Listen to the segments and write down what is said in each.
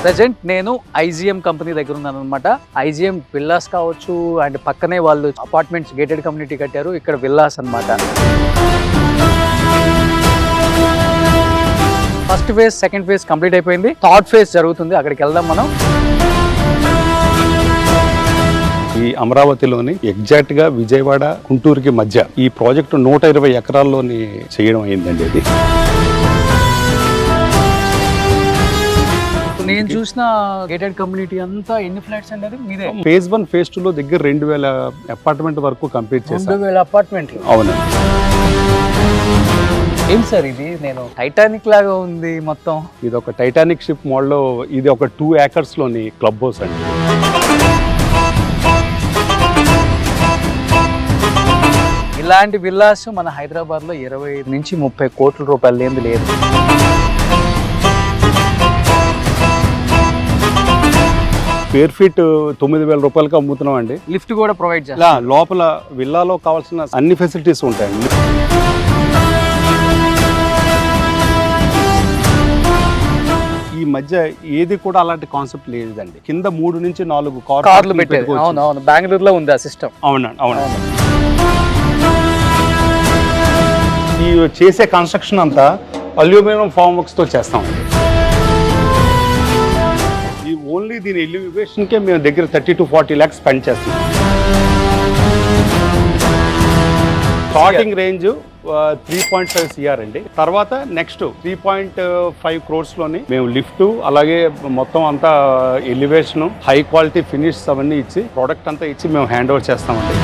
Present నేను IgM company దగ్గర ఉన్నాను అనమాట. ఐజిఎం విల్లాస్ కావచ్చు అండ్ పక్కనే వాళ్ళు అపార్ట్మెంట్స్ గేటెడ్ కమ్యూనిటీ కట్టారు. ఇక్కడ విల్లాస్ అన్నమాట. First phase second phase complete అయిపోయింది. థర్డ్ ఫేజ్ జరుగుతుంది. అక్కడికి వెళ్దాం మనం. ఈ అమరావతిలోని ఎగ్జాక్ట్ గా విజయవాడ గుంటూరుకి మధ్య ఈ ప్రాజెక్టు 120 ఎకరాల్లోని చేయడం అయిందండి. ఇది నేను చూసిన గేటెడ్ కమ్యూనిటీ అంతా ఎన్ని ఫ్లాట్స్ అండి? అది మీదే. ఫేజ్ 1 ఫేజ్ 2 లో దగ్గర 2000 అపార్ట్మెంట్ వరకు కంప్లీట్ చేశాం. 2000 అపార్ట్మెంట్లు? అవునండి. ఏం సార్ ఇది? నేను టైటానిక్ లాగా ఉంది మొత్తం. ఇది ఒక టైటానిక్ షిప్ మోడల్. ఇది ఒక 2 acres లోని క్లబ్ హౌస్ అండి. ఇలాంటి విల్లాస్ మన హైదరాబాద్ లో 25 నుంచి 30 కోట్ల రూపాయలు లేని లేదు. స్క్వేర్ ఫీట్ 9,000 రూపాయలకి అమ్ముతున్నాం అండి. లిఫ్ట్ కూడా ప్రొవైడ్ చేస్తాం. లోపల విల్లాలో కావాల్సిన అన్ని ఫెసిలిటీస్ ఉంటాయండి. ఈ మధ్య ఏది కూడా అలాంటి కాన్సెప్ట్ లేదండి. కింద 3 నుంచి 4 కార్లు పెట్టారు. అవును, బెంగళూరులో ఉంది ఆ సిస్టమ్. అవునండి, అవునండి. ఈ చేసే కన్స్ట్రక్షన్ అంతా అల్యూమినియం ఫార్మ్ వర్క్స్ తో చేస్తామండి. ఈ ఓన్లీ దీని ఎలివేషన్ కే మేము దగ్గర 30 to 40 lakhs స్పెండ్ చేస్తాం. స్టార్టింగ్ రేంజ్ 3.5 CR అండి. తర్వాత నెక్స్ట్ 3.5 crores లోని మేము లిఫ్ట్ అలాగే మొత్తం అంతా ఎలివేషన్ హై క్వాలిటీ ఫినిష్ అవన్నీ ఇచ్చి ప్రోడక్ట్ అంతా ఇచ్చి మేము హ్యాండ్ ఓవర్ చేస్తామండి.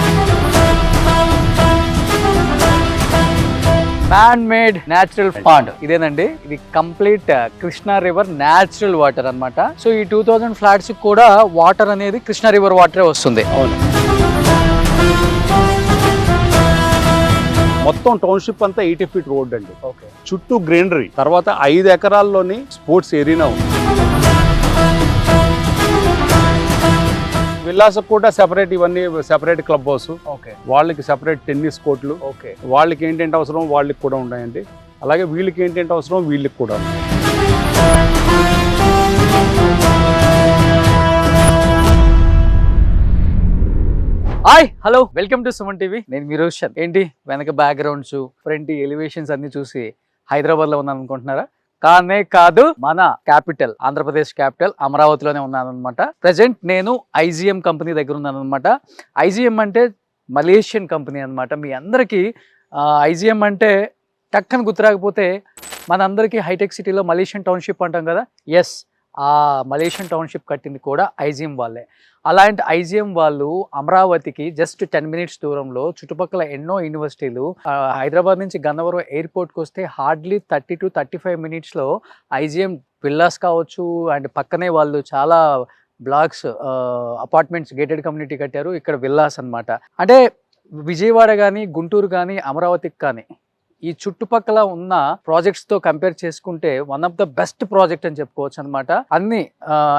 మ్యాన్ మేడ్ న్యాచురల్ పాండ్ ఇదేనండి. ఇది complete Krishna river natural water అన్నమాట. సో ఈ 2000 ఫ్లాట్స్ కూడా వాటర్ అనేది కృష్ణా రివర్ వాటరే వస్తుంది. అవును. మొత్తం టౌన్షిప్ అంతా 80 feet రోడ్ అండి. చుట్టూ గ్రీనరీ. తర్వాత 5 ఎకరాల్లోని స్పోర్ట్స్ ఏరియా ఉంది. విల్లాస్ కూడా సెపరేట్, ఇవన్నీ సెపరేట్ క్లబ్ హౌస్. వాళ్ళకి సెపరేట్ టెన్నిస్ కోర్టులు. వాళ్ళకి ఏంటంటే అవసరం వాళ్ళకి కూడా ఉన్నాయండి. అలాగే వీళ్ళకి ఏంటంటే అవసరం వీళ్ళకి కూడా ఉన్నాయి. Hi, hello, welcome to Suman TV. నేను మీ రోషన్. ఏంటి వెనక బ్యాక్గ్రౌండ్స్, ఫ్రంట్ ఎలివేషన్స్ అన్ని చూసి హైదరాబాద్ లో ఉన్నాను అనుకుంటున్నారా? కానే కాదు, మన క్యాపిటల్ ఆంధ్రప్రదేశ్ క్యాపిటల్ అమరావతిలోనే ఉన్నాను అనమాట. ప్రజెంట్ నేను ఐజిఎం కంపెనీ దగ్గర ఉన్నాను అనమాట. ఐజిఎం అంటే మలేషియన్ కంపెనీ అనమాట. మీ అందరికీ ఐజిఎం అంటే టక్కని గుర్తురాకపోతే మనందరికీ హైటెక్ సిటీలో మలేషియన్ టౌన్షిప్ అంటాం కదా. ఎస్, ఆ మలేషియన్ టౌన్షిప్ కట్టింది కూడా ఐజిఎం వాళ్ళే. అలాంటి ఐజిఎం వాళ్ళు అమరావతికి జస్ట్ 10 minutes దూరంలో చుట్టుపక్కల ఎన్నో యూనివర్సిటీలు, హైదరాబాద్ నుంచి గన్నవరం ఎయిర్పోర్ట్కి వస్తే hardly 30 to 35 minutes IgM villas కావచ్చు అండ్ పక్కనే వాళ్ళు చాలా బ్లాక్స్ అపార్ట్మెంట్స్ గేటెడ్ కమ్యూనిటీ కట్టారు. ఇక్కడ విల్లాస్ అన్నమాట. అంటే విజయవాడ కానీ గుంటూరు కానీ అమరావతికి కానీ ఈ చుట్టుపక్కల ఉన్న ప్రాజెక్ట్స్ తో కంపేర్ చేసుకుంటే one of the best project అని చెప్పుకోవచ్చు అనమాట. అన్ని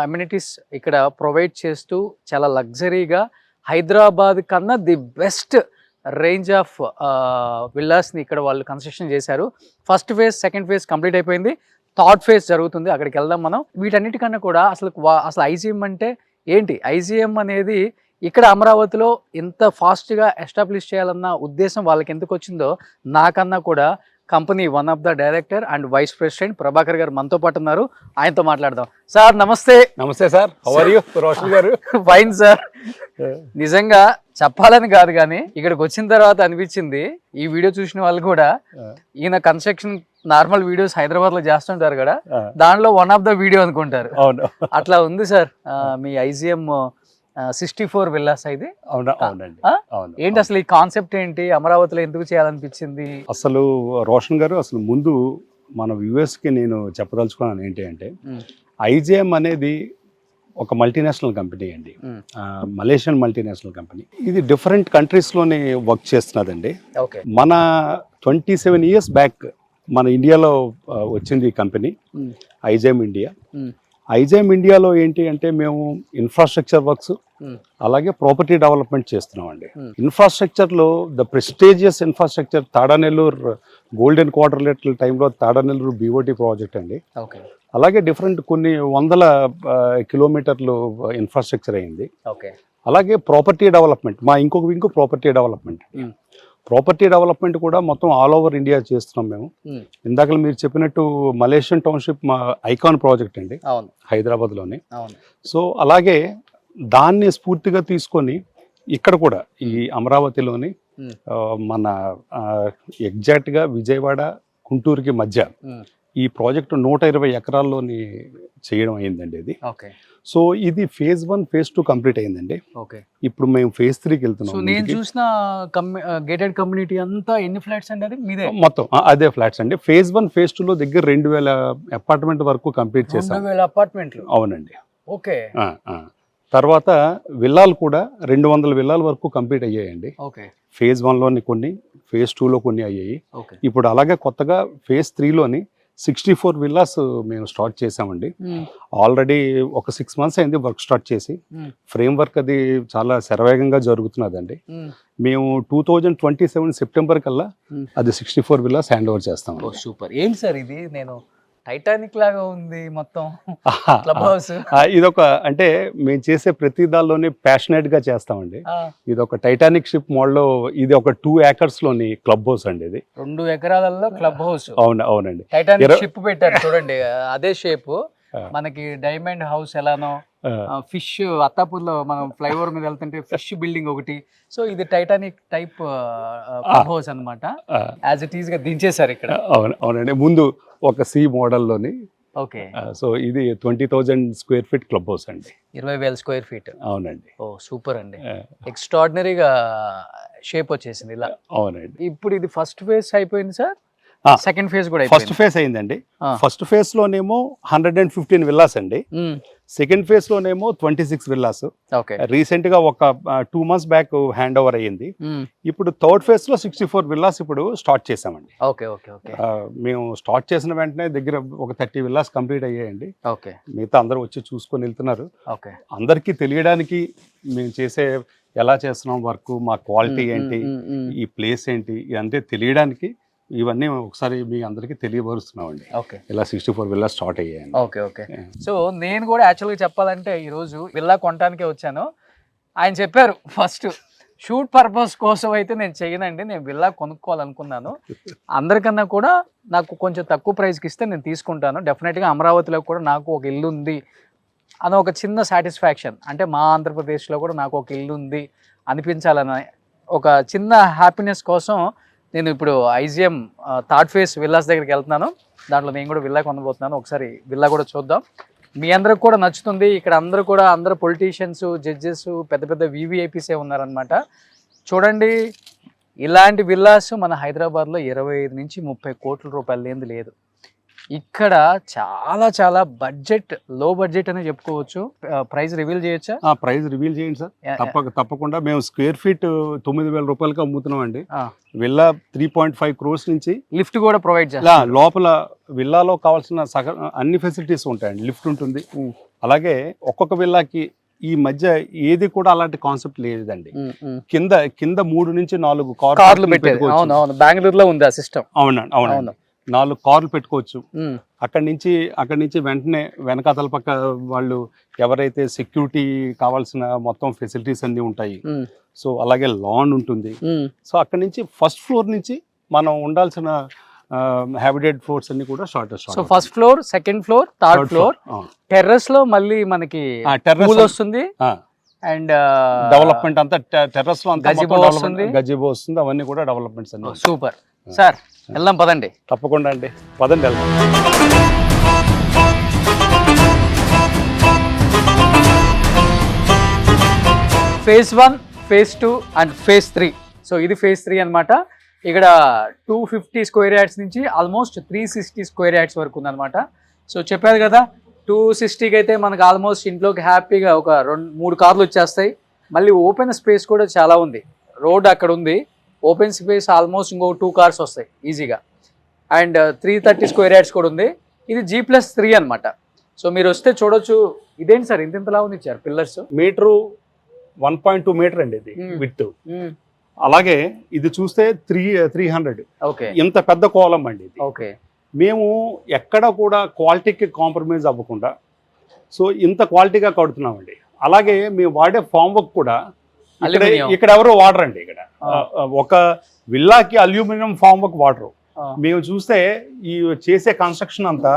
అమ్యూనిటీస్ ఇక్కడ ప్రొవైడ్ చేస్తూ చాలా లగ్జరీగా హైదరాబాద్ కన్నా the best range of villas ని ఇక్కడ వాళ్ళు కన్స్ట్రక్షన్ చేశారు. First phase second phase complete అయిపోయింది. థర్డ్ ఫేజ్ జరుగుతుంది. అక్కడికి వెళ్దాం మనం. వీటన్నిటికన్నా కూడా అసలు ఐజిఎం అంటే ఏంటి? ఐజిఎం అనేది ఇక్కడ అమరావతిలో ఇంత ఫాస్ట్గా ఎస్టాబ్లిష్ చేయాలన్న ఉద్దేశం వాళ్ళకి ఎందుకు వచ్చిందో నాకన్నా కూడా company one of the director and vice president Prabhakar గారు మనతో పాటు ఉన్నారు. ఆయనతో మాట్లాడదాం. సార్ నమస్తే. నమస్తే sir. How are you Roshan గారు? Fine sir. నిజంగా చెప్పాలని కాదు కానీ ఇక్కడికి వచ్చిన తర్వాత అనిపించింది, ఈ వీడియో చూసిన వాళ్ళు కూడా ఈయన కన్స్ట్రక్షన్ నార్మల్ వీడియోస్ హైదరాబాద్ లో చేస్తుంటారు కదా, దాంట్లో వన్ ఆఫ్ ద వీడియో అనుకుంటారు. అట్లా ఉంది సార్ మీ ఐజిఎం 64 విల్లాస్. ఇది ఏంటి అసలు ఈ కాన్సెప్ట్ ఏంటి? అమరావతిలో ఎందుకు చేయాలనిపించింది? అసలు రోషన్ గారు, అసలు ముందు మన వ్యూవర్స్ కి నేను చెప్పదలుచుకున్నాను ఏంటి అంటే, ఐజిఎం అనేది ఒక మల్టీనేషనల్ కంపెనీ అండి. Malaysian multinational company. ఇది డిఫరెంట్ కంట్రీస్ లోనే వర్క్ చేస్తున్నదండి. మన 27 years బ్యాక్ మన ఇండియాలో వచ్చింది ఈ కంపెనీ ఐజిఎం ఇండియా. ఐజేఎం ఇండియాలో ఏంటి అంటే మేము ఇన్ఫ్రాస్ట్రక్చర్ వర్క్స్ Hmm. అలాగే ప్రాపర్టీ డెవలప్మెంట్ చేస్తున్నామండి. Hmm. ఇన్ఫ్రాస్ట్రక్చర్లో the prestigious infrastructure Tadanellore golden క్వార్టర్లెట్ల టైంలో తాడానెల్లూరు బీఓటీ ప్రాజెక్ట్ అండి. ఓకే అలాగే డిఫరెంట్ కొన్ని వందల కిలోమీటర్లు ఇన్ఫ్రాస్ట్రక్చర్ అయింది. ఓకే అలాగే ప్రాపర్టీ డెవలప్మెంట్ మా ఇంకో property development. Hmm. Property development కూడా మొత్తం ఆల్ ఓవర్ ఇండియా చేస్తున్నాం మేము. Hmm. ఇందాక మీరు చెప్పినట్టు మలేషియన్ టౌన్షిప్ మా ఐకాన్ ప్రాజెక్ట్ అండి, అవును హైదరాబాద్లోని. అవును సో అలాగే దాన్ని స్ఫూర్తిగా తీసుకొని ఇక్కడ కూడా ఈ అమరావతిలోని Hmm. మన ఎగ్జాక్ట్గా విజయవాడ గుంటూరుకి మధ్య Hmm. ఈ ప్రాజెక్టు 120 ఎకరాల్లోని చేయడం అయిందండి ఇది. ఓకే సో ఇది ఫేజ్ 1 ఫేజ్ 2 కంప్లీట్ అయిందండి. ఓకే ఇప్పుడు మేము ఫేజ్ 3కి సో వెళ్తున్నాం. నేను చూసిన గేటెడ్ కమ్యూనిటీ అంతా ఎన్ని ఫ్లాట్స్ అండి అది మీదే? మొత్తం అదే ఫ్లాట్స్ అండి. ఫేజ్ 1 ఫేజ్ 2లో దగ్గర 2000 అపార్ట్మెంట్ వరకు కంప్లీట్ చేసాం. 2000 అపార్ట్మెంట్లు. అవునండి. ఓకే తర్వాత విల్లాలు కూడా 200 విల్లాల వరకు కంప్లీట్ అయ్యాయండి. ఓకే ఫేజ్ 1లోని కొన్ని, ఫేజ్ 2లో కొన్ని అయ్యాయి. ఓకే ఇప్పుడు అలాగే కొత్తగా ఫేజ్ 3లోని 64 విల్లాస్ మేము స్టార్ట్ చేసామండి. ఆల్రెడీ ఒక 6 months అయింది వర్క్ స్టార్ట్ చేసి. ఫ్రేమ్ వర్క్ అది చాలా శరవేగంగా జరుగుతున్నదండి. మేము 2027 సెప్టెంబర్ కల్లా అది 64 విల్లాస్ హ్యాండ్ ఓవర్ చేస్తాం. సూపర్. ఏంటి సార్ ఇది? నేను టైటానిక్ లాగా ఉంది మొత్తం క్లబ్ హౌస్. ఇదొక అంటే మేము చేసే ప్రతి దానిలోనే ప్యాషనేట్ గా చేస్తామండి. ఇది ఒక టైటానిక్ షిప్ మోడల్లో ఇది ఒక 2 acres లోని క్లబ్ హౌస్ అండి. ఇది 2 ఎకరాలలో క్లబ్ హౌస్. అవునండి. టైటానిక్ షిప్ పెట్టారు చూడండి, అదే షేప్. మనకి డైమండ్ హౌస్ ఎలానో, ఫిష్ అత్తాపూర్లో మనం ఫ్లైఓవర్ మీద వెళ్తుంటే ఫిష్ బిల్డింగ్ ఒకటి. సో ఇది టైటానిక్ టైప్ క్లబ్ హౌస్ అన్నమాట. యాజ్ ఇట్ ఈస్ గా దించేశారు ఇక్కడ. అవునండి. ముందు ఒక సి మోడల్లోని. ఓకే సో ఇది 20,000 square feet క్లబ్ హౌస్ అండి. 20,000 square feet. అవునండి. ఓ సూపర్ అండి. ఎక్స్ట్రాడినరీగా షేప్ వచ్చేసింది ఇలా. అవునండి. ఇప్పుడు ఇది ఫస్ట్ ఫేజ్ అయిపోయింది సార్, సెకండ్ ఫేజ్ కూడా ఫస్ట్ ఫేజ్ అయిందండి. ఫస్ట్ ఫేజ్ లోనేమో 115 విల్లాస్ అండి. సెకండ్ ఫేజ్ లోనేమో 26 విల్లాస్. రీసెంట్ గా ఒక 2 months బ్యాక్ హ్యాండ్ ఓవర్ అయ్యింది. ఇప్పుడు థర్డ్ ఫేజ్ లో 64 విల్లాస్ ఇప్పుడు స్టార్ట్ చేసామండి. మేము స్టార్ట్ చేసిన వెంటనే దగ్గర ఒక 30 విల్లాస్ కంప్లీట్ అయ్యాయండి. మిగతా అందరూ వచ్చి చూసుకొని వెళ్తున్నారు. అందరికీ తెలియడానికి మేము చేసే ఎలా చేస్తున్నాం వర్క్, మా క్వాలిటీ ఏంటి, ఈ ప్లేస్ ఏంటి, ఇదంతా తెలియడానికి ఇవన్నీ ఒకసారి మీ అందరికీ తెలియపరుస్తున్నామండి. ఇలా 64 విల్లాస్ స్టార్ట్ అయ్యాయండి. ఓకే సో నేను కూడా యాక్చువల్గా చెప్పాలంటే ఈరోజు విల్లా కొనడానికే వచ్చాను. ఆయన చెప్పారు ఫస్ట్ షూట్ పర్పస్ కోసం అయితే నేను చేయనండి, నేను విల్లా కొనుక్కోవాలనుకున్నాను. అందరికన్నా కూడా నాకు కొంచెం తక్కువ ప్రైస్కి ఇస్తే నేను తీసుకుంటాను. డెఫినెట్గా అమరావతిలో కూడా నాకు ఒక ఇల్లు ఉంది అని ఒక చిన్న సాటిస్ఫాక్షన్, అంటే మా ఆంధ్రప్రదేశ్లో కూడా నాకు ఒక ఇల్లు ఉంది అనిపించాలని ఒక చిన్న హ్యాపీనెస్ కోసం నేను ఇప్పుడు ఐజిఎం థర్డ్ ఫేజ్ విల్లాస్ దగ్గరికి వెళ్తున్నాను. దాంట్లో నేను కూడా విల్లా కొనబోతున్నాను. ఒకసారి విల్లా కూడా చూద్దాం. మీ అందరికి కూడా నచ్చుతుంది. ఇక్కడ అందరూ పొలిటీషియన్స్, జడ్జెస్, పెద్ద పెద్ద వివిఐపీసే ఉన్నారనమాట. చూడండి, ఇలాంటి విల్లాస్ మన హైదరాబాద్లో 25 నుంచి 30 కోట్ల రూపాయలు లేనిది లేదు. ఇక్కడ చాలా చాలా బడ్జెట్, లో బడ్జెట్ అనే చెప్పుకోవచ్చు. ప్రైస్ రివీల్ చేయొచ్చా? ప్రైస్ రివీల్ చేయండి సార్. తప్పకుండా. మేము స్క్వేర్ ఫీట్ 9,000 రూపాయలకి అమ్ముతున్నాం అండి. విల్లా 3.5 crores నుంచి లిఫ్ట్ కూడా ప్రొవైడ్ చేస్తాం. లోపల విల్లాలో కావాల్సిన అన్ని ఫెసిలిటీస్ ఉంటాయండి. లిఫ్ట్ ఉంటుంది. అలాగే ఒక్కొక్క విల్లాకి ఈ మధ్య ఏది కూడా అలాంటి కాన్సెప్ట్ లేదండి. కింద 3 నుంచి 4 కార్లు పెట్టారు. బెంగళూరులో ఉంది ఆ సిస్టమ్. అవునండి. 4 కార్లు పెట్టుకోవచ్చు. అక్కడి నుంచి వెంటనే వెనకాతల పక్క వాళ్ళు ఎవరైతే సెక్యూరిటీ కావాల్సిన మొత్తం ఫెసిలిటీస్ అన్ని ఉంటాయి. సో అలాగే లాన్ ఉంటుంది. సో అక్కడి నుంచి ఫస్ట్ ఫ్లోర్ నుంచి మనం ఉండాల్సిన హ్యాబిటేట్ ఫ్లోర్స్ అన్ని కూడా start. So first floor, second floor, third floor, terrace లో మళ్ళీ మనకి టెర్రస్ వస్తుంది. అండ్ డెవలప్మెంట్ అంతా టెర్రస్ లో గజిబో వస్తుంది. అవన్నీ కూడా డెవలప్మెంట్స్ అన్ని. సూపర్ సార్, వెళ్దాం పదండి. తప్పకుండా అండి, పదండి వెళ్దాం. Phase 1, phase 2 and phase 3. So ఇది ఫేజ్ 3 అనమాట. ఇక్కడ 250 square yards నుంచి ఆల్మోస్ట్ 360 square yards వరకు ఉందన్నమాట. సో చెప్పారు కదా, 260కి అయితే మనకు ఆల్మోస్ట్ ఇంట్లోకి హ్యాపీగా ఒక 2-3 కార్లు వచ్చేస్తాయి. మళ్ళీ ఓపెన్ స్పేస్ కూడా చాలా ఉంది. రోడ్ అక్కడ ఉంది, ఓపెన్ స్పేస్ ఆల్మోస్ట్ ఇంకో 2 కార్స్ వస్తాయి ఈజీగా. అండ్ 330 square yards కూడా ఉంది. ఇది G+3 అనమాట. సో మీరు వస్తే చూడొచ్చు. ఇదేంటి సార్ ఇంతలా ఉంది ఇచ్చారు పిల్లర్స్? మీటరు 1.2 మీటర్ అండి ఇది విత్. అలాగే ఇది చూస్తే 300. ఓకే. ఇంత పెద్ద కోలం అండి ఇది. ఓకే. మేము ఎక్కడ కూడా క్వాలిటీకి కాంప్రమైజ్ అవ్వకుండా సో ఇంత క్వాలిటీగా కడుతున్నామండి. అలాగే మేము వాడే ఫామ్ వర్క్ కూడా ఇక్కడ ఎవరు వాడరండి. ఇక్కడ ఒక విల్లాకి అల్యూమినియం ఫామ్ వర్క్ వాడరు. మేము చూస్తే ఈ చేసే కన్స్ట్రక్షన్ అంతా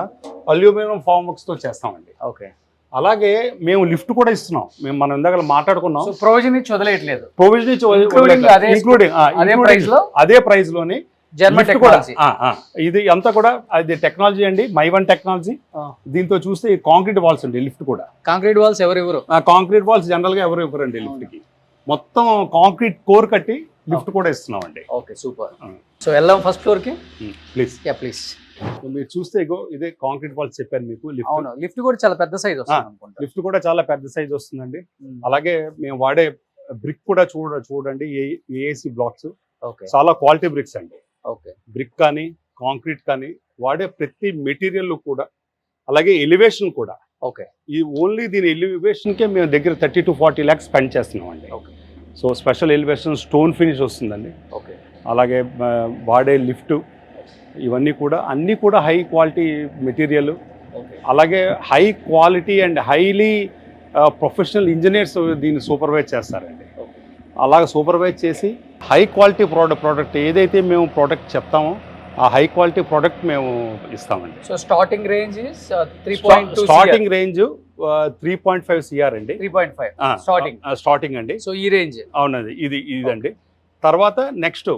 అల్యూమినియం ఫామ్ వర్క్స్ తో చేస్తామండి. ఓకే. అలాగే మేము లిఫ్ట్ కూడా ఇస్తున్నాం. మేము మనం ఇందాక మాట్లాడుకున్నాం. ప్రొవిజన్ ఇచ్చి వదిలేయట్లేదు. ప్రొవిజన్ అదే ప్రైస్ లోని జర్మన్ టెక్నాలజీ. ఇది అంతా కూడా అది టెక్నాలజీ అండి, మైవన్ టెక్నాలజీ. దీంతో చూస్తే కాంక్రీట్ వాల్స్ అండి. లిఫ్ట్ కూడా కాంక్రీట్ వాల్స్ ఎవరు కాంక్రీట్ వాల్స్ జనరల్ గా ఎవరు ఇవ్వరండి. లిఫ్ట్ కి మొత్తం కాంక్రీట్ కోర్ కట్టి లిఫ్ట్ కూడా ఇస్తున్నాం అండి. Okay, super. సో వెళ్దాం ఫస్ట్ ఫ్లోర్ కి ప్లీజ్. ప్లీజ్. మీరు చూస్తే ఇదే కాంక్రీట్ వాల్స్ చెప్పాను మీకు. లిఫ్ట్ కూడా చాలా పెద్ద సైజ్ వస్తుంది. లిఫ్ట్ కూడా చాలా పెద్ద సైజ్ వస్తుందండి. అలాగే మేము వాడే బ్రిక్ కూడా చూడండి, ఏఏసి బ్లాక్స్ చాలా క్వాలిటీ బ్రిక్స్ అండి. ఓకే. బ్రిక్ కానీ కాంక్రీట్ కానీ వాడే ప్రతి మెటీరియల్ కూడా, అలాగే ఎలివేషన్ కూడా. ఓకే. ఈ ఓన్లీ దీని ఎలివేషన్ కే మేము దగ్గర 30 to 40 lakhs స్పెండ్ చేస్తున్నాం అండి. So special elevation stone finish వస్తుందండి. ఓకే. అలాగే వాడే లిఫ్ట్ ఇవన్నీ కూడా అన్నీ కూడా హై క్వాలిటీ మెటీరియల్. అలాగే high quality and highly professional engineers దీన్ని సూపర్వైజ్ చేస్తారండి. అలాగే సూపర్వైజ్ చేసి హై క్వాలిటీ ప్రోడక్ట్ ఏదైతే మేము ప్రోడక్ట్ చెప్తామో ఆ హై క్వాలిటీ ప్రోడక్ట్ మేము ఇస్తామండి. So starting range 3.2. Starting range 3.5 CR అండి. 3.5 స్టార్టింగ్ అండి. సో ఈ రేంజ్ అవునండి. ఇదండి. తర్వాత నెక్స్ట్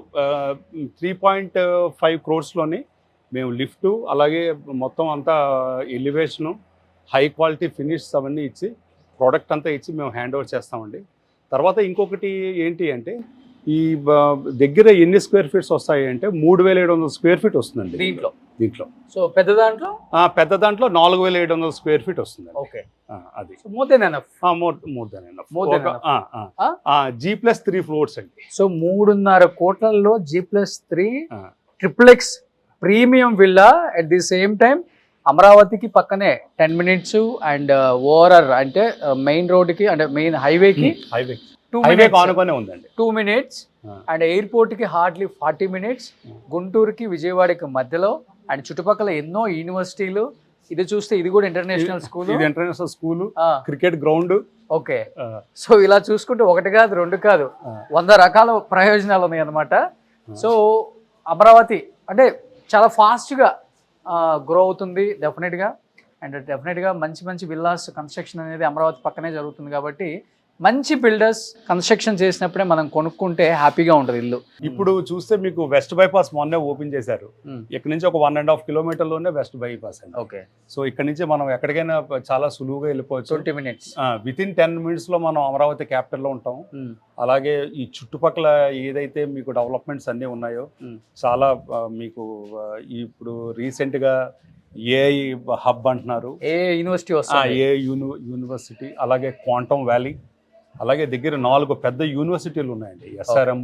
3.5 crores మేము లిఫ్ట్ అలాగే మొత్తం అంతా ఎలివేషను హై క్వాలిటీ ఫినిష్ అవన్నీ ఇచ్చి ప్రోడక్ట్ అంతా ఇచ్చి మేము హ్యాండ్ ఓవర్ చేస్తామండి. తర్వాత ఇంకొకటి ఏంటి అంటే ఈ దగ్గర ఎన్ని స్క్వేర్ ఫీట్స్ వస్తాయి అంటే 3700 స్క్వేర్ ఫీట్ వస్తుందండి దీంట్లో. సో పెద్ద దాంట్లో 4700 స్క్వేర్ ఫీట్ వస్తుంది. ఓకే. అది more than enough. More than enough. G+3 floors అండి. సో 3.5 కోట్లలో G+3 XXX premium villa. At the same time అమరావతికి పక్కనే 10 minutes అండ్ ఓవర్ అంటే మెయిన్ రోడ్కి అంటే మెయిన్ హైవేకి 2 minutes అండ్ ఎయిర్పోర్ట్ కి హార్డ్లీ 40 minutes. గుంటూరుకి విజయవాడకి మధ్యలో అండ్ చుట్టుపక్కల ఎన్నో యూనివర్సిటీలు. ఇది చూస్తే ఇది కూడా international school, cricket ground. Okay. So ఇలా చూసుకుంటే ఒకటి కాదు రెండు కాదు 100 రకాల ప్రయోజనాలు ఉన్నాయి అన్నమాట. సో అమరావతి అంటే చాలా ఫాస్ట్గా గ్రో అవుతుంది డెఫినెట్గా. అండ్ డెఫినెట్గా మంచి విల్లాస్ కన్స్ట్రక్షన్ అనేది అమరావతి పక్కనే జరుగుతుంది కాబట్టి మంచి బిల్డర్స్ కన్స్ట్రక్షన్ చేసినప్పుడే మనం కొనుక్కుంటే హ్యాపీగా ఉంటుంది ఇల్లు. ఇప్పుడు చూస్తే మీకు వెస్ట్ బైపాస్ మొన్నే ఓపెన్ చేశారు. ఇక్కడ నుంచి ఒక 1.5 kilometerలోనే వెస్ట్ బైపాస్ అండి. ఓకే. సో ఇక్కడ నుంచి మనం ఎక్కడికైనా చాలా సులువుగా వెళ్ళిపోవచ్చు. 20 minutes. వితిన్ 10 minutes లో మనం అమరావతి క్యాపిటల్లో ఉంటాం. అలాగే ఈ చుట్టుపక్కల ఏదైతే మీకు డెవలప్మెంట్స్ అన్నీ ఉన్నాయో చాలా మీకు ఇప్పుడు రీసెంట్గా ఏఐ హబ్ అంటున్నారు. యూనివర్సిటీ అలాగే క్వాంటమ్ వ్యాలీ, అలాగే దగ్గర 4 పెద్ద యూనివర్సిటీలు ఉన్నాయండి. SRM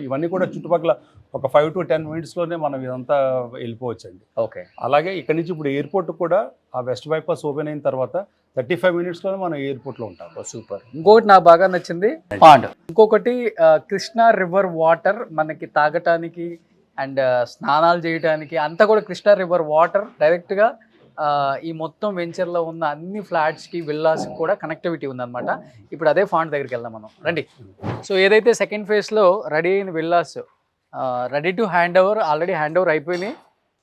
ఇవన్నీ కూడా చుట్టుపక్కల ఒక 5 to 10 minutesలోనే మనం ఇదంతా వెళ్ళిపోవచ్చు అండి. ఓకే. అలాగే ఇక్కడ నుంచి ఇప్పుడు ఎయిర్పోర్ట్ కూడా ఆ వెస్ట్ బైపాస్ ఓపెన్ అయిన తర్వాత 35 minutesలోనే మనం ఎయిర్పోర్ట్లో ఉంటాం. సూపర్. ఇంకొకటి నాకు బాగా నచ్చింది పాండ్. ఇంకొకటి కృష్ణా రివర్ వాటర్ మనకి తాగటానికి అండ్ స్నానాలు చేయడానికి అంతా కూడా కృష్ణా రివర్ వాటర్ డైరెక్ట్గా ఈ మొత్తం వెంచర్లో ఉన్న అన్ని ఫ్లాట్స్కి విల్లాస్కి కూడా కనెక్టివిటీ ఉందన్నమాట. ఇప్పుడు అదే ఫాంట్ దగ్గరికి వెళ్దాం మనం, రండి. సో ఏదైతే సెకండ్ ఫేజ్లో రెడీ అయిన villas ready to hand over, already hand over అయిపోయినాయి.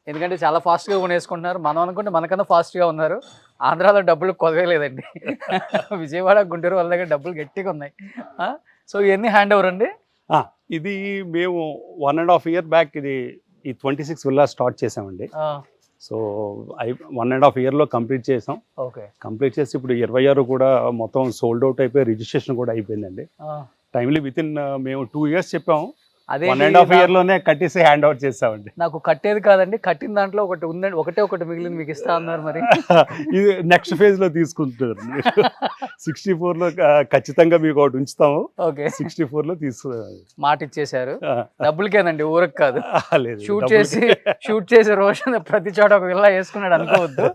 ఎందుకంటే చాలా ఫాస్ట్గా కొనేసుకుంటున్నారు. మనం అనుకుంటే మనకన్నా ఫాస్ట్గా ఉన్నారు. ఆంధ్రాలో డబ్బులు కొదవేలేదండి. విజయవాడ గుంటూరు వాళ్ళ దగ్గర డబ్బులు గట్టిగా ఉన్నాయి. సో ఇవన్నీ హ్యాండ్ ఓవర్ అండి. ఇది మేము 1.5 year బ్యాక్ ఈ 26 విల్లా స్టార్ట్ చేసామండి. సో 1.5 yearలో కంప్లీట్ చేసాం. ఓకే. కంప్లీట్ చేసి ఇప్పుడు 26 కూడా మొత్తం సోల్డ్ అవుట్ అయిపోయి రిజిస్ట్రేషన్ కూడా అయిపోయిందండి. టైమ్లీ వితిన్ మేము 2 years చెప్పాము. అదే 1.5 year లోనే కట్టేసి హ్యాండ్ ఓవర్ చేసామండి. నాకు కట్టేది కాదండి, కట్టిన దాంట్లో ఒకటి ఉందండి, ఒకటి మిగిలింది మీకు ఇస్తా అన్నారు మరి. ఇది నెక్స్ట్ ఫేజ్ లో తీసుకుంటారు. 64 లో ఖచ్చితంగా మీకు ఒకటి ఉంచుతాము. ఓకే, 64 లో మాట ఇచ్చేశారు. డబ్బులకేనండి, ఊరకు కాదు. లేదు, షూట్ చేసి రోషన్ ప్రతి చోట ఒక విల్లా వేసుకున్నాడు అనుకోవద్దు.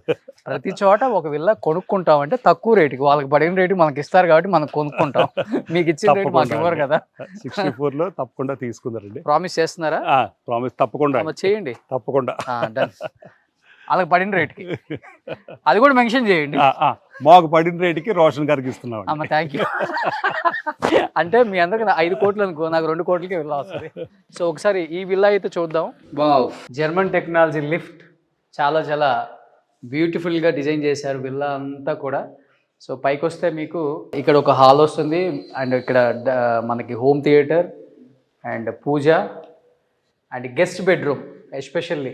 ప్రతి చోట ఒక విల్లా కొనుక్కుంటాం అంటే తక్కువ రేటుకి, వాళ్ళకి పడిన రేటు మనకి ఇస్తారు కాబట్టి మనం కొనుక్కుంటాం. మీకు ఇచ్చిన రేటు మాకు ఇవ్వరు కదా. 64 లో తప్పకుండా తీసుకుందారండి. ప్రామిస్ చేస్తున్నారా? ప్రామిస్, తప్పకుండా చేయండి, తప్పకుండా. డన్. వాళ్ళకి పడిన రేటుకి అది కూడా మెన్షన్ చేయండి. మాకు పడిన రేటుకి రోషన్ గారికి ఇస్తున్నాం. అమ్మ థ్యాంక్ యూ. అంటే మీ అందరికి 5 కోట్లు అనుకో, నాకు 2 కోట్లకి విల్లా వస్తుంది. సో ఒకసారి ఈ విల్లా అయితే చూద్దాం. వావ్, జర్మన్ టెక్నాలజీ లిఫ్ట్, చాలా చాలా బ్యూటిఫుల్గా డిజైన్ చేశారు విల్లా అంతా కూడా. సో పైకి వస్తే మీకు ఇక్కడ ఒక హాల్ వస్తుంది, అండ్ ఇక్కడ మనకి home theatre and puja and guest bedroom. Especially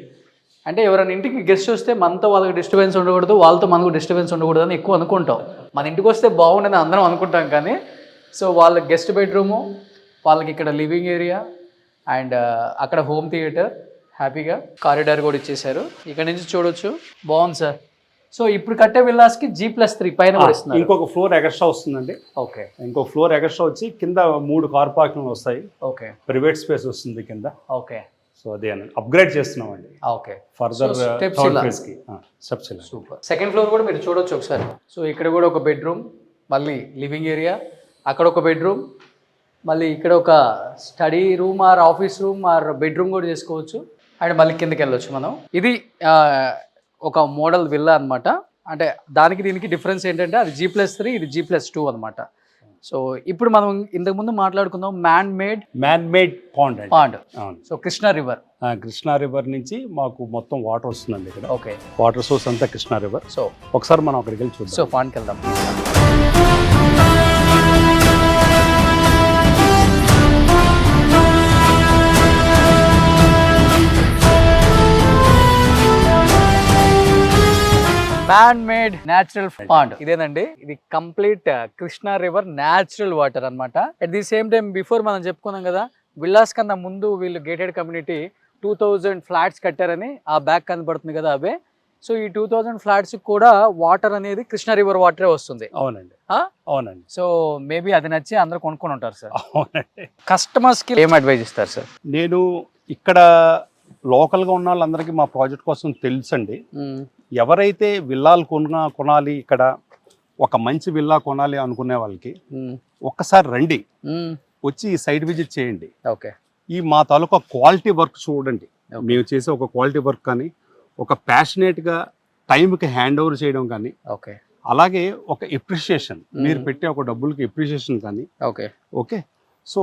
అంటే ఎవరైనా ఇంటికి గెస్ట్ వస్తే మనతో వాళ్ళకి డిస్టర్బెన్స్ ఉండకూడదు, వాళ్ళతో మనకు డిస్టర్బెన్స్ ఉండకూడదు అని ఎక్కువ అనుకుంటాం. మన ఇంటికి వస్తే బాగుండని అందరం అనుకుంటాం, కానీ సో వాళ్ళ గెస్ట్ బెడ్రూము, వాళ్ళకి ఇక్కడ లివింగ్ ఏరియా అండ్ అక్కడ హోమ్ థియేటర్, హ్యాపీగా కారిడార్ కూడా ఇచ్చేసారు. ఇక్కడ నుంచి చూడొచ్చు, బాగుంది సార్. సో ఇప్పుడు కట్టే విల్లాస్కి G+3 పైన కూడా ఇస్తున్నారు. ఇంకొక ఫ్లోర్ ఎక్స్ట్రా వస్తుందండి. ఓకే, ఇంకొక ఫ్లోర్ ఎక్స్ట్రా వచ్చి కింద 3 కార్ పార్కింగ్ వస్తాయి. ఓకే, ప్రైవేట్ స్పేస్ వస్తుంది కింద. ఓకే, సో అదే అప్గ్రేడ్ చేస్తున్నామండి. ఓకే, ఫర్దర్ స్టెప్స్ కి సూపర్. సెకండ్ ఫ్లోర్ కూడా మీరు చూడొచ్చు ఒకసారి. సో ఇక్కడ కూడా ఒక బెడ్రూమ్, మళ్ళీ లివింగ్ ఏరియా, అక్కడ ఒక బెడ్రూమ్, మళ్ళీ ఇక్కడ ఒక study room or office room or bedroom కూడా చేసుకోవచ్చు. అండ్ మళ్ళీ కిందకి వెళ్ళొచ్చు మనం. ఇది ఒక మోడల్ విల్లా అనమాట. అంటే దానికి దీనికి డిఫరెన్స్ ఏంటంటే అది G+3, ఇది G+2 అనమాట. సో ఇప్పుడు మనం ఇంతకు ముందు మాట్లాడుకుందాం man made pond. So Krishna river నుంచి మాకు మొత్తం వాటర్ వస్తుందండి ఇక్కడ. ఓకే, వాటర్ సోర్స్ అంతా కృష్ణా రివర్. సో ఒకసారి మనం అక్కడికి వెళ్ళి చూద్దాం. సో పాండ్కి వెళ్దాం. మ్యాన్ మేడ్ న్యాచురల్ పాండ్ ఇదేనండి. ఇది complete Krishna river natural water అన్నమాట. At the same time before మనం చెప్పుకున్నాం కదా, విల్లాస్ కన్నా ముందు వీళ్ళు గేటెడ్ కమ్యూనిటీ 2000 ఫ్లాట్స్ కట్టారని ఆ బ్యాక్ కనబడుతుంది కదా అవే. సో ఈ 2000 ఫ్లాట్స్ కూడా వాటర్ అనేది కృష్ణా రివర్ వాటరే వస్తుంది. అవునండి, అవునండి. సో మేబీ అది నచ్చి అందరూ కొనుక్కొని ఉంటారు సార్. అవునండి. కస్టమర్స్ కి ఏం అడ్వైజ్ ఇస్తారు సార్? నేను ఇక్కడ లోకల్గా ఉన్న వాళ్ళందరికీ మా ప్రాజెక్ట్ కోసం తెలుసండి. ఎవరైతే విల్లాలు కొనాలి, ఇక్కడ ఒక మంచి విల్లా కొనాలి అనుకునే వాళ్ళకి ఒక్కసారి రండి, వచ్చి ఈ సైట్ విజిట్ చేయండి. ఓకే, ఈ మా తాలూకా క్వాలిటీ వర్క్ చూడండి. మేము చేసే ఒక క్వాలిటీ వర్క్ కానీ, ఒక ప్యాషనేట్గా టైంకి హ్యాండ్ ఓవర్ చేయడం కానీ, ఓకే, అలాగే ఒక ఎప్రిషియేషన్, మీరు పెట్టే ఒక డబ్బులకి ఎప్రిషియేషన్ కానీ, ఓకే ఓకే. సో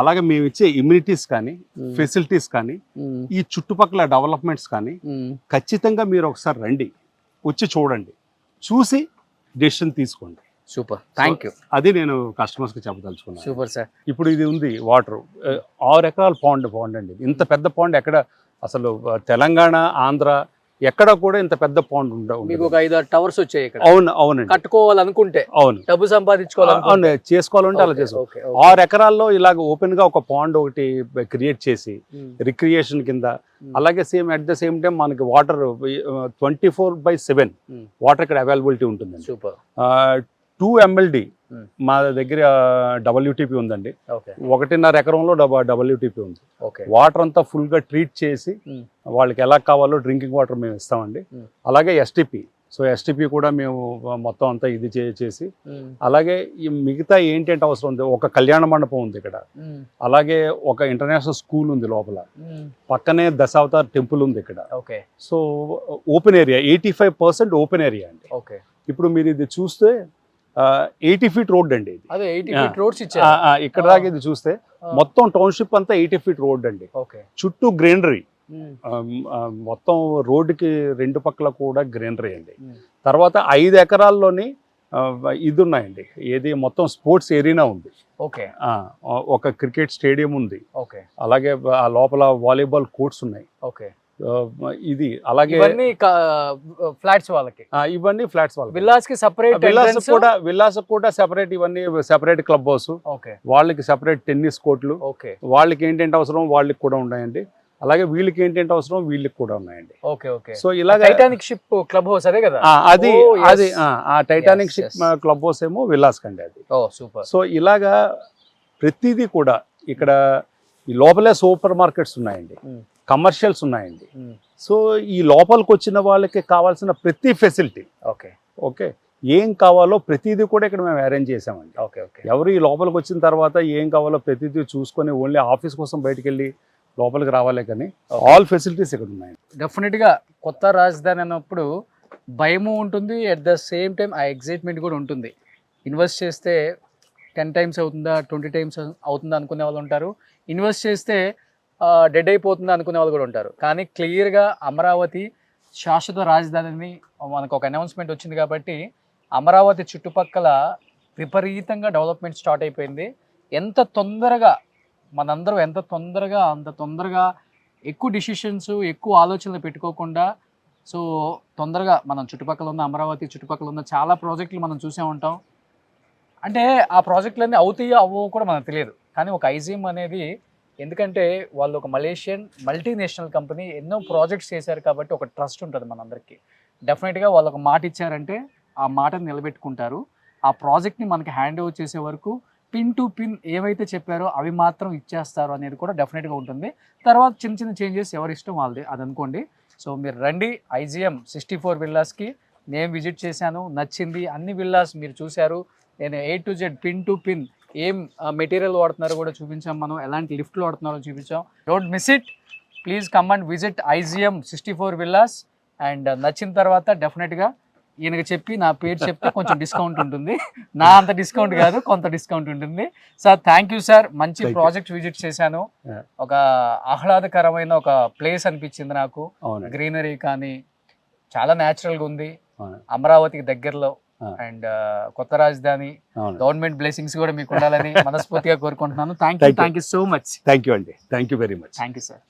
అలాగే మేము ఇచ్చే ఇమ్యూనిటీస్ కానీ, ఫెసిలిటీస్ కానీ, ఈ చుట్టుపక్కల డెవలప్మెంట్స్ కానీ ఖచ్చితంగా మీరు ఒకసారి రండి, వచ్చి చూడండి, చూసి డెసిషన్ తీసుకోండి. Super, thank you. అది నేను కస్టమర్స్కి చెప్పదలుచుకున్నాను. Super sir. ఇప్పుడు ఇది ఉంది వాటర్ 6 ఎకరాల పాండ్ అండి. ఇంత పెద్ద పాండ్ ఎక్కడ అసలు తెలంగాణ, ఆంధ్ర ఎక్కడ కూడా ఇంత పెద్ద పాండ్ ఉండవు. మీకు ఒక 5-6 టవర్స్ వచ్చాయి ఇక్కడ. అవునండి. కట్టుకోవాలనుకుంటే, అవును, డబ్బు సంపాదించుకోవాలి, చేసుకోవాలంటే అలా చేసుకోవాలి. 6 ఎకరాల్లో ఇలాగ ఓపెన్ గా ఒక పాండ్ ఒకటి క్రియేట్ చేసి రిక్రియేషన్ కింద, అలాగే same at the same time మనకి వాటర్ 24/7 వాటర్ ఇక్కడ అవైలబిలిటీ ఉంటుంది. సూపర్. 2 MLD మా దగ్గర WTP ఉందండి. 1.5 ఎకరంలో WTP ఉంది. వాటర్ అంతా ఫుల్ గా ట్రీట్ చేసి వాళ్ళకి ఎలా కావాలో డ్రింకింగ్ వాటర్ మేము ఇస్తామండి. అలాగే STP, సో STP కూడా మేము మొత్తం అంతా ఇది చేసి, అలాగే ఈ మిగతా ఏంటంటే అవసరం ఉంది, ఒక కళ్యాణ మండపం ఉంది ఇక్కడ, అలాగే ఒక ఇంటర్నేషనల్ స్కూల్ ఉంది లోపల, పక్కనే దశావతార్ టెంపుల్ ఉంది ఇక్కడ. So open area, 85% open area అండి. ఇప్పుడు మీరు ఇది చూస్తే 80 feet రోడ్ అండి. అదే 80 feet రోడ్స్ ఇచ్చారు ఇక్కడ దాకా. ఇది చూస్తే మొత్తం టౌన్షిప్ అంతా 80 feet రోడ్ అండి. చుట్టూ గ్రీనరీ, మొత్తం రోడ్డుకి 2 పక్కల కూడా గ్రీనరీ అండి. తర్వాత 5 ఎకరాల్లోని ఇది ఉన్నాయండి, ఏది మొత్తం స్పోర్ట్స్ ఏరియా ఉంది. ఒక క్రికెట్ స్టేడియం ఉంది. అలాగే ఆ లోపల వాలీబాల్ కోర్ట్స్ ఉన్నాయి. ఇది అలాగే ఇవన్నీ ఫ్లాట్స్ వాళ్ళకి, ఇవన్నీ ఫ్లాట్స్ వాళ్ళకి. విల్లాస్ కి సెపరేట్, విల్లాస్ కూడా సెపరేట్, ఇవన్నీ సెపరేట్ క్లబ్ హౌస్, ఓకే వాళ్ళకి సెపరేట్ టెన్నిస్ కోర్టులు, ఓకే వాళ్ళకి ఏంటంటే అవసరం వాళ్ళకి కూడా ఉన్నాయండి. అలాగే వీళ్ళకి ఏంటంటే అవసరం వీళ్ళకి కూడా ఉన్నాయండి. Okay okay. సో ఇలాగ టైటానిక్ షిప్ క్లబ్ హౌస్ అదే కదా, అది Oh, yes. అది ఆ Titanic Yes, ship yes. Club house ఏమో విల్లాస్ కండి అది. ఓ సూపర్. సో ఇలాగా ప్రతిదీ కూడా ఇక్కడ ఈ లోపలే సూపర్ మార్కెట్స్ ఉన్నాయండి, కమర్షియల్స్ ఉన్నాయండి. సో ఈ లోపలికి వచ్చిన వాళ్ళకి కావాల్సిన ప్రతి ఫెసిలిటీ, ఓకే ఓకే, ఏం కావాలో ప్రతిదీ కూడా ఇక్కడ మేము అరేంజ్ చేసామండి. Okay okay. ఎవరు ఈ లోపలికి వచ్చిన తర్వాత ఏం కావాలో ప్రతిదీ చూసుకొని ఓన్లీ ఆఫీస్ కోసం బయటికి వెళ్ళి లోపలికి రావాలే కానీ ఆల్ ఫెసిలిటీస్ ఇక్కడ ఉన్నాయి. డెఫినెట్ గా కొత్త రాజధాని అన్నప్పుడు భయము ఉంటుంది, అట్ ద సేమ్ టైం ఆ ఎగ్జైట్మెంట్ కూడా ఉంటుంది. ఇన్వెస్ట్ చేస్తే 10 times అవుతుందా, 20 times అవుతుందా అనుకునే వాళ్ళు ఉంటారు, ఇన్వెస్ట్ చేస్తే డెడ్ అయిపోతుందా అనుకునే వాళ్ళు కూడా ఉంటారు. కానీ క్లియర్గా అమరావతి శాశ్వత రాజధానిని మనకు ఒక అనౌన్స్మెంట్ వచ్చింది కాబట్టి అమరావతి చుట్టుపక్కల విపరీతంగా డెవలప్మెంట్ స్టార్ట్ అయిపోయింది. ఎంత తొందరగా మనందరూ అంత తొందరగా ఎక్కువ డిసిషన్స్, ఎక్కువ ఆలోచనలు పెట్టుకోకుండా, సో తొందరగా మనం చుట్టుపక్కల ఉన్న అమరావతి చుట్టుపక్కల ఉన్న చాలా ప్రాజెక్టులు మనం చూసే ఉంటాం. అంటే ఆ ప్రాజెక్టులన్నీ అవుతాయో అవ్వో కూడా మనకు తెలియదు. కానీ ఒక ఐజిఎం అనేది, ఎందుకంటే వాళ్ళు ఒక మలేషియన్ మల్టీనేషనల్ కంపెనీ, ఎన్నో ప్రాజెక్ట్స్ చేశారు కాబట్టి ఒక ట్రస్ట్ ఉంటుంది మనందరికీ. డెఫినెట్గా వాళ్ళు ఒక మాట ఇచ్చారంటే ఆ మాటను నిలబెట్టుకుంటారు. ఆ ప్రాజెక్ట్ని మనకి హ్యాండ్ ఓవర్ చేసే వరకు పిన్ టు పిన్ ఏవైతే చెప్పారో అవి మాత్రం ఇచ్చేస్తారు అనేది కూడా డెఫినెట్గా ఉంటుంది. తర్వాత చిన్న చిన్న చేంజెస్ ఎవరి ఇష్టం వాళ్ళది, అది అనుకోండి. సో మీరు రండి ఐజిఎం 64 విల్లాస్కి. నేను విజిట్ చేశాను, నచ్చింది. అన్ని విల్లాస్ మీరు చూశారు. నేను A to Z pin to pin ఏం మెటీరియల్ వాడుతున్నారో కూడా చూపించాం, మనం ఎలాంటి లిఫ్ట్లు వాడుతున్నారో చూపించాం. Don't miss it, please come and visit IgM 64 villas. And నచ్చిన తర్వాత డెఫినెట్గా ఈయనకి చెప్పి నా పేరు చెప్తే కొంచెం డిస్కౌంట్ ఉంటుంది. నా అంత డిస్కౌంట్ కాదు, కొంత డిస్కౌంట్ ఉంటుంది. సార్ థ్యాంక్ యూ సార్, మంచి ప్రాజెక్ట్ విజిట్ చేశాను. ఒక ఆహ్లాదకరమైన ఒక ప్లేస్ అనిపించింది నాకు. గ్రీనరీ కానీ చాలా న్యాచురల్గా ఉంది, అమరావతికి దగ్గరలో. అండ్ కొత్త రాజధాని, గవర్నమెంట్ బ్లెస్సింగ్స్ కూడా మీకు ఉండాలని మనస్ఫూర్తిగా కోరుకుంటున్నాను. Thank you so much. Thank you అండి, thank you very much. Thank you sir.